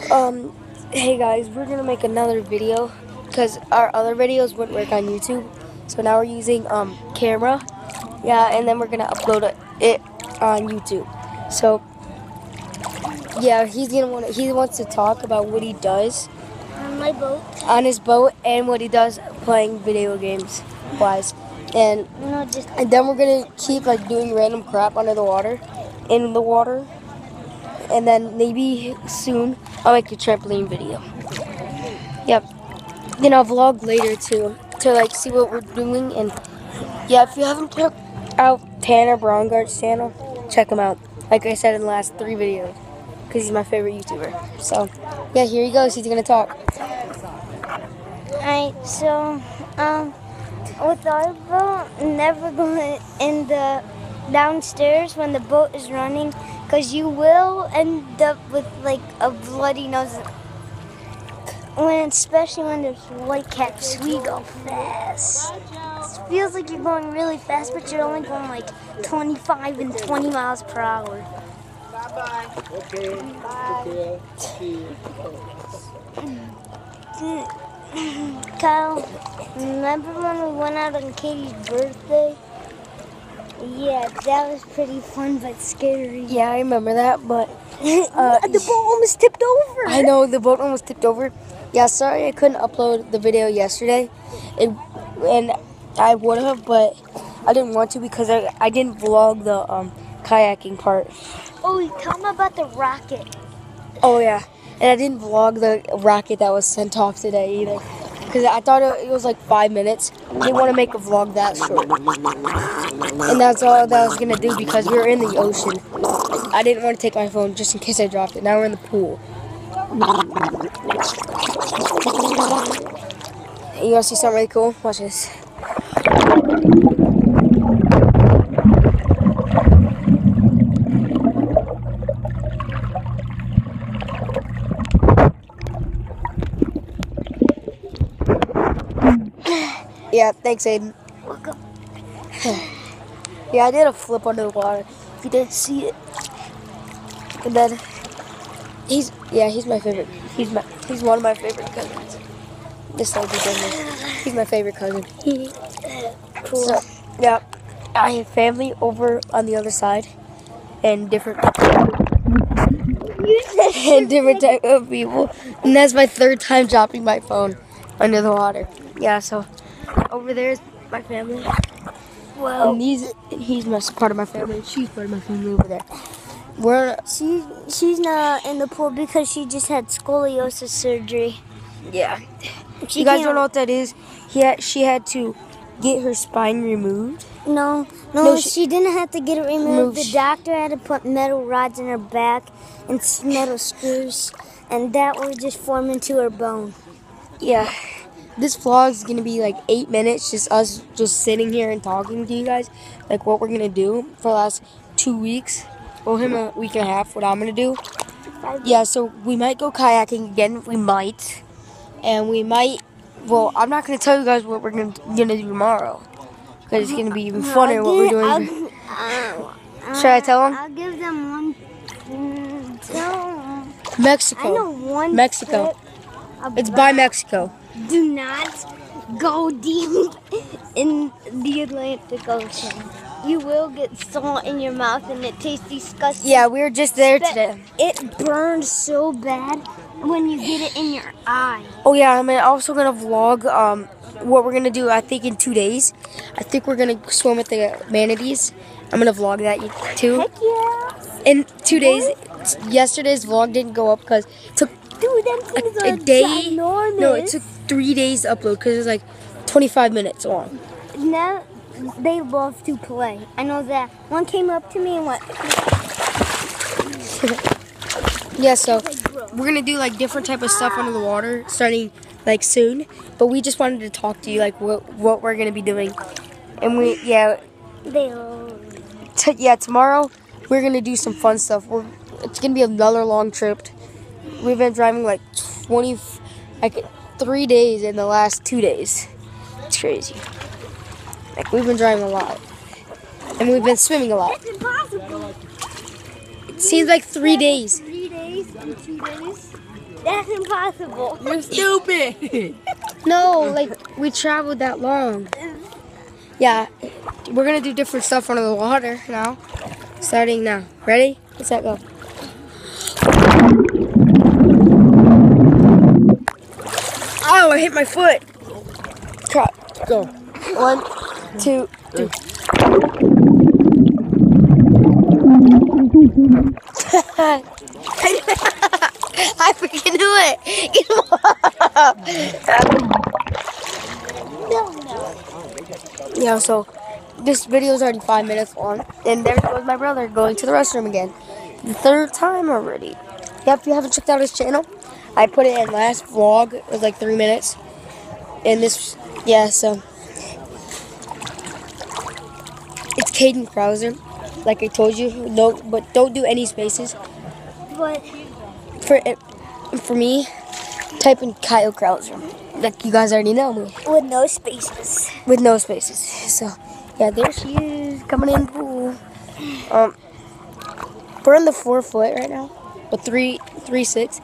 Hey guys, we're gonna make another video because our other videos wouldn't work on YouTube. So now we're using camera, yeah, and then we're gonna upload it on YouTube. So yeah, he wants to talk about what he does on my boat. On his boat and what he does playing video games wise. And then we're gonna keep like doing random crap under the water, in the water. And then maybe soon I'll make a trampoline video. Yep. Then I'll vlog later too to like see what we're doing. And yeah, if you haven't checked out Tanner Braungart's channel, check him out. Like I said in the last 3 videos, because he's my favorite YouTuber. So yeah, here he goes. He's gonna talk. Alright, so with our boat, never going in the downstairs when the boat is running, because you will end up with like a bloody nose. Especially when there's white caps, we go fast. It feels like you're going really fast, but you're only going like 25 and 20 miles per hour. Bye-bye. Okay. Bye. Kyle, remember when we went out on Katie's birthday? Yeah, that was pretty fun but scary. Yeah, I remember that, but the boat almost tipped over. I know, the boat almost tipped over. Yeah, sorry I couldn't upload the video yesterday. And I would have, but I didn't want to because I didn't vlog the kayaking part. Oh, tell them about the rocket. Oh, yeah. And I didn't vlog the rocket that was sent off today either. Because I thought it was like 5 minutes. I didn't want to make a vlog that short. And that's all that I was going to do because we were in the ocean. I didn't want to take my phone just in case I dropped it. Now we're in the pool. You want to see something really cool? Watch this. Yeah, thanks, Aiden. Welcome. Yeah, I did a flip under the water. If you didn't see it. And then he's my favorite. He's one of my favorite cousins. This lady did this. He's my favorite cousin. Cool. So, yeah, I have family over on the other side, and different type of people. And that's my 3rd time dropping my phone under the water. Yeah, so over there is my family. Well, And he's part of my family. She's part of my family over there. she's not in the pool because she just had scoliosis surgery. Yeah. You guys don't know what that is? She had to get her spine removed. No, she didn't have to get it removed. The doctor had to put metal rods in her back and metal screws, and that would just form into her bone. Yeah. This vlog is going to be like 8 minutes, just us just sitting here and talking to you guys, like what we're going to do for the last 2 weeks, or him a week and a half, what I'm going to do. Yeah, so we might go kayaking again, we might, and we might, well, I'm not going to tell you guys what we're going to do tomorrow, because it's going to be even funner what we're doing. Should I tell them? I'll give them one. Mexico. I know one. Mexico. It's by Mexico. Do not go deep in the Atlantic Ocean. You will get salt in your mouth and it tastes disgusting. Yeah, we were just there today. It burns so bad when you get it in your eye. Oh yeah, I'm also going to vlog what we're going to do, I think, in 2 days. I think we're going to swim with the manatees. I'm going to vlog that too. Heck yeah. In 2 days. Yesterday's vlog didn't go up because it took a day. Ginormous. No, it took 3 days to upload because it was like 25 minutes long. Now they love to play. I know that. One came up to me and went. Yeah, so we're gonna do like different type of stuff under the water starting like soon. But we just wanted to talk to you like what we're gonna be doing. And tomorrow we're gonna do some fun stuff. It's gonna be another long trip. We've been driving like 3 days in the last 2 days. It's crazy. Like, we've been driving a lot. And we've been swimming a lot. It's impossible. It seems like 3 days. 3 days. in 2 days? That's impossible. You're stupid. No, like we traveled that long. Yeah, we're gonna do different stuff under the water now. Starting now. Ready? Let's go. Oh, I hit my foot. Try. Go. 1, 2, 3. I freaking knew it. Yeah, so this video is already 5 minutes long, and there goes my brother going to the restroom again. The 3rd time already. Yep, if you haven't checked out his channel, I put it in last vlog. It was like 3 minutes. And this, yeah, so it's Caden Krauser, like I told you. No, but don't do any spaces. But For me, type in Kyle Krauser. Like you guys already know me. with no spaces. With no spaces. So yeah, there she is coming in the pool. We're on the 4 foot right now, but 3'6",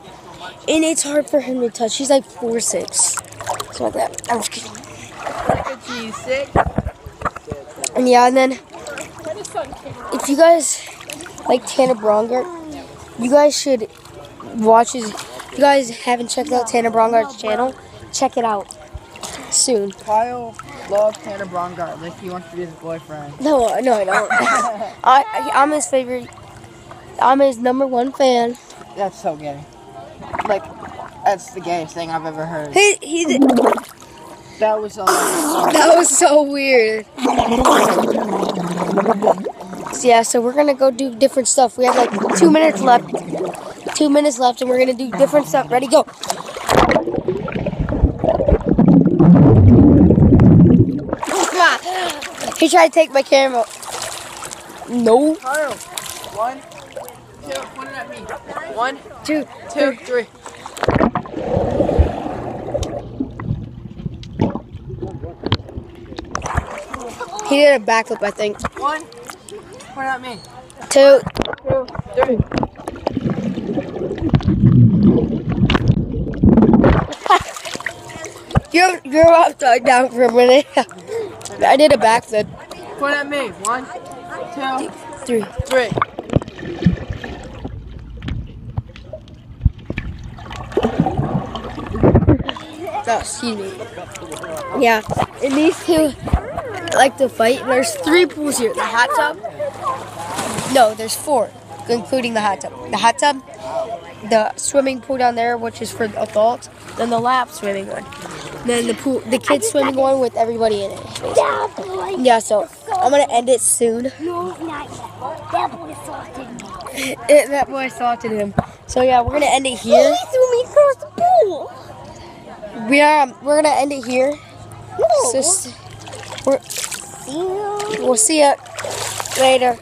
and it's hard for him to touch. He's like 4'6", something like that. I'm just kidding. She's sick. And yeah, and then if you guys like Tanner Brongart, you guys should watch his. If you guys haven't checked out Tanner Brongart's channel, check it out soon. Kyle loves Tanner Brongart like he wants to be his boyfriend. No, I don't. I'm his favorite. I'm his #1 fan. That's so gay. Like, that's the gayest thing I've ever heard. He That was that was so weird. So yeah, so we're gonna go do different stuff. We have like 2 minutes left. 2 minutes left, and we're gonna do different stuff. Ready, go. Come on. He tried to take my camera. No. Kyle, 1, 2, point it at me. 1, 2, 2, 3. He did a backflip, I think. 1, point it at me. 2. 2, 3. You're upside down for a minute. I did a backflip. Point at me. 1, 2, 3. 3. Oh, excuse me. Yeah, and these two like to fight. There's 3 pools here. The hot tub. No, there's 4, including the hot tub. The hot tub, the swimming pool down there, which is for adults, then the lap swimming one, then the pool, the kids swimming one with everybody in it. Basically. Yeah, so I'm gonna end it soon. No, not yet. That boy assaulted me. That boy assaulted him. So yeah, we're gonna end it here. He threw me across the pool. We're gonna end it here. No. So, we'll see ya later.